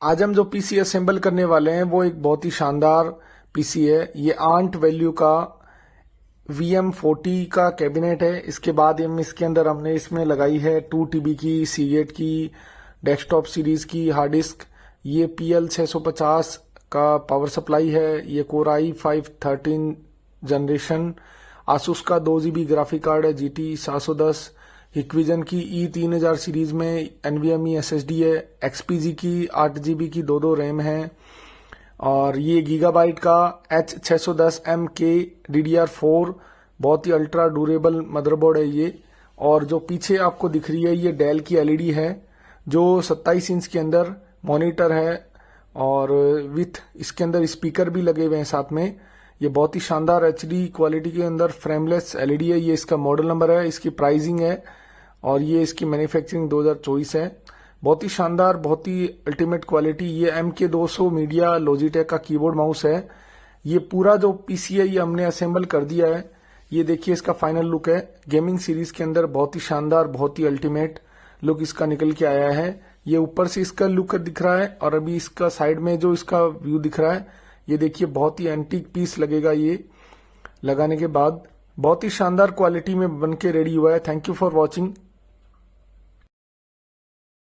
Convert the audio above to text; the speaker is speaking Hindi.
आज हम जो पीसी असेंबल करने वाले हैं वो एक बहुत ही शानदार पीसी है। ये आंट वैल्यू का VM40 का कैबिनेट है। इसके बाद हम इसके अंदर हमने इसमें लगाई है 2 TB की सीगेट की डेस्कटॉप सीरीज की हार्ड डिस्क। ये PL650 का पावर सप्लाई है। ये कोर i5 13 जनरेशन आसूस का 2 GB ग्राफिक कार्ड है GT 710। हिक्विजन की E3000 सीरीज में NVMe SSD है। XPG की 8 GB की 2 रैम है। और ये गीगाबाइट का H610MK DDR4 बहुत ही अल्ट्रा ड्यूरेबल मदरबोर्ड है ये। और जो पीछे आपको दिख रही है ये डेल की LED है जो 27 इंच के अंदर मॉनिटर है और विथ इसके अंदर स्पीकर भी लगे हुए हैं साथ में। ये बहुत ही शानदार HD क्वालिटी के अंदर फ्रेमलेस LED है। ये इसका मॉडल नंबर है, इसकी प्राइसिंग है और ये इसकी मैन्युफैक्चरिंग 2024 है। बहुत ही शानदार, बहुत ही अल्टीमेट क्वालिटी। ये MK200 मीडिया लॉजिटेक का कीबोर्ड माउस है। ये पूरा जो पीसी है ये हमने असेंबल कर दिया है। ये देखिए इसका फाइनल लुक है। गेमिंग सीरीज के अंदर बहुत ही शानदार, बहुत ही अल्टीमेट लुक इसका निकल के आया है। ये ऊपर से इसका लुक दिख रहा है और अभी इसका साइड में जो इसका व्यू दिख रहा है ये देखिए बहुत ही एंटीक पीस लगेगा। ये लगाने के बाद बहुत ही शानदार क्वालिटी में बनके रेडी हुआ है। Thank you for watching.